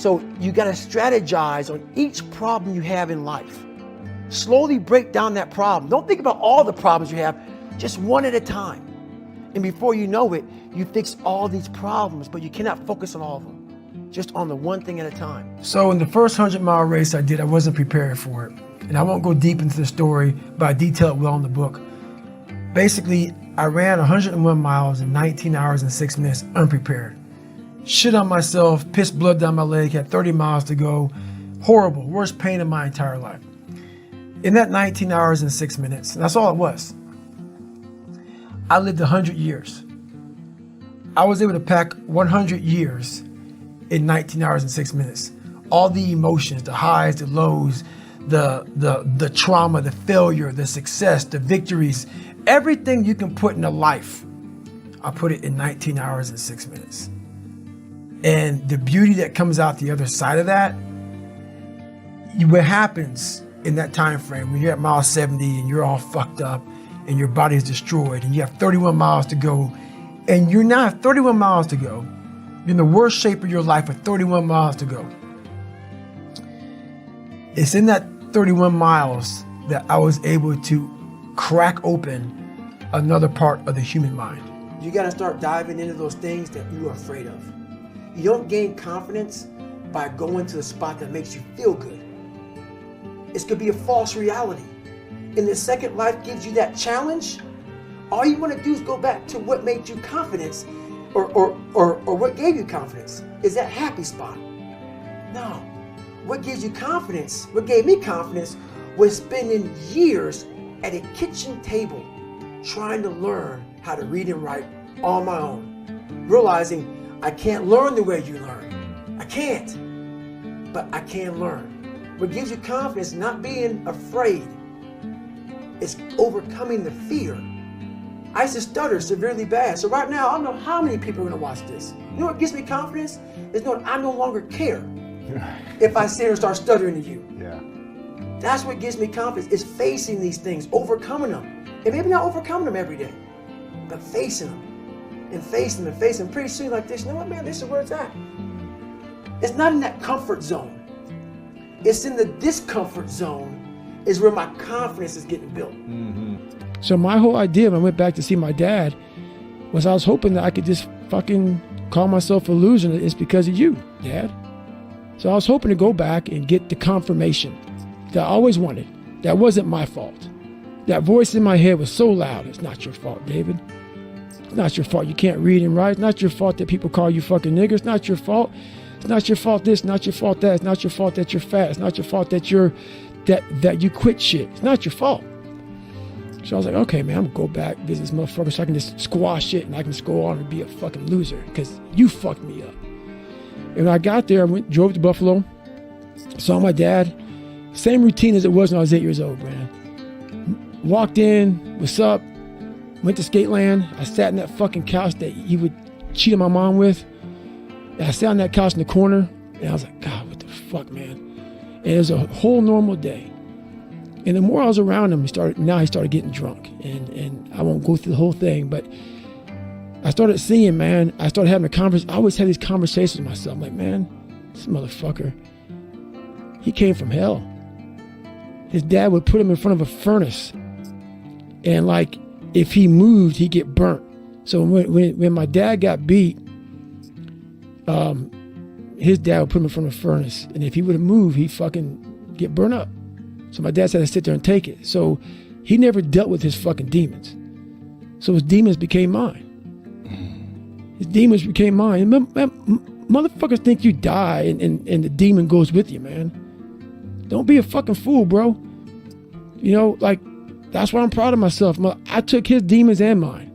So you got to strategize on each problem you have in life. Slowly break down that problem. Don't think about all the problems you have, just one at a time. And before you know it, you fix all these problems, but you cannot focus on all of them, just on the one thing at a time. So in the first 100-mile race I did, I wasn't prepared for it. And I won't go deep into the story, but I detail it well in the book. Basically, I ran 101 miles in 19 hours and 6 minutes unprepared. Shit on myself, pissed blood down my leg, had 30 miles to go. Horrible, worst pain in my entire life. In that 19 hours and 6 minutes, and that's all it was, I lived 100 years. I was able to pack 100 years in 19 hours and 6 minutes. All the emotions, the highs, the lows, the trauma, the failure, the success, the victories, everything you can put in a life, I put it in 19 hours and 6 minutes. And the beauty that comes out the other side of that, what happens in that time frame when you're at mile 70 and you're all fucked up and your body is destroyed and you have 31 miles to go, and you're now at 31 miles to go, you're in the worst shape of your life with 31 miles to go. It's in that 31 miles that I was able to crack open another part of the human mind. You got to start diving into those things that you are afraid of. You don't gain confidence by going to the spot that makes you feel good. It's going to be a false reality. And the second life gives you that challenge, all you want to do is go back to what made you confidence or what gave you confidence. Is that happy spot? No. What gives you confidence, what gave me confidence, was spending years at a kitchen table trying to learn how to read and write on my own. Realizing I can't learn the way you learn. I can't, but I can learn. What gives you confidence, not being afraid, is overcoming the fear. I used to stutter severely bad. So right now, I don't know how many people are gonna watch this. You know what gives me confidence? Is knowing I no longer care if I sit here and start stuttering to you. Yeah. That's what gives me confidence, is facing these things, overcoming them. And maybe not overcoming them every day, but facing them. And facing them and facing them. Pretty soon like this, you know what, man, this is where it's at. It's not in that comfort zone. It's in the discomfort zone is where my confidence is getting built. Mm-hmm. So my whole idea when I went back to see my dad was I was hoping that I could just fucking call myself a loser, and it's because of you, Dad. So I was hoping to go back and get the confirmation that I always wanted. That wasn't my fault. That voice in my head was so loud. It's not your fault, David. It's not your fault you can't read and write. It's not your fault that people call you fucking nigger. It's not your fault. It's not your fault this, not your fault that. It's not your fault that you're fat. It's not your fault that that you quit shit. It's not your fault. So I was like, okay, man, I'm gonna go back, visit this motherfucker so I can just squash it and I can just go on and be a fucking loser because you fucked me up. And when I got there, I drove to Buffalo, saw my dad. Same routine as it was when I was 8 years old, man. Walked in, what's up? Went to Skateland. I sat in that fucking couch that he would cheat on my mom with. And I sat on that couch in the corner, and I was like, God, what the fuck, man? And it was a whole normal day. And the more I was around him, he started getting drunk. And I won't go through the whole thing, but I started seeing, man, I started having a conversation. I always had these conversations with myself. I'm like, man, this motherfucker, he came from hell. His dad would put him in front of a furnace. And like, if he moved, he'd get burnt. So when my dad got beat, his dad would put him in front of a furnace. And if he would have moved, he'd fucking get burnt up. So my dad had to sit there and take it. So he never dealt with his fucking demons. So his demons became mine. His demons became mine. Motherfuckers think you die and the demon goes with you, man. Don't be a fucking fool, bro. You know, like, that's why I'm proud of myself. I took his demons and mine.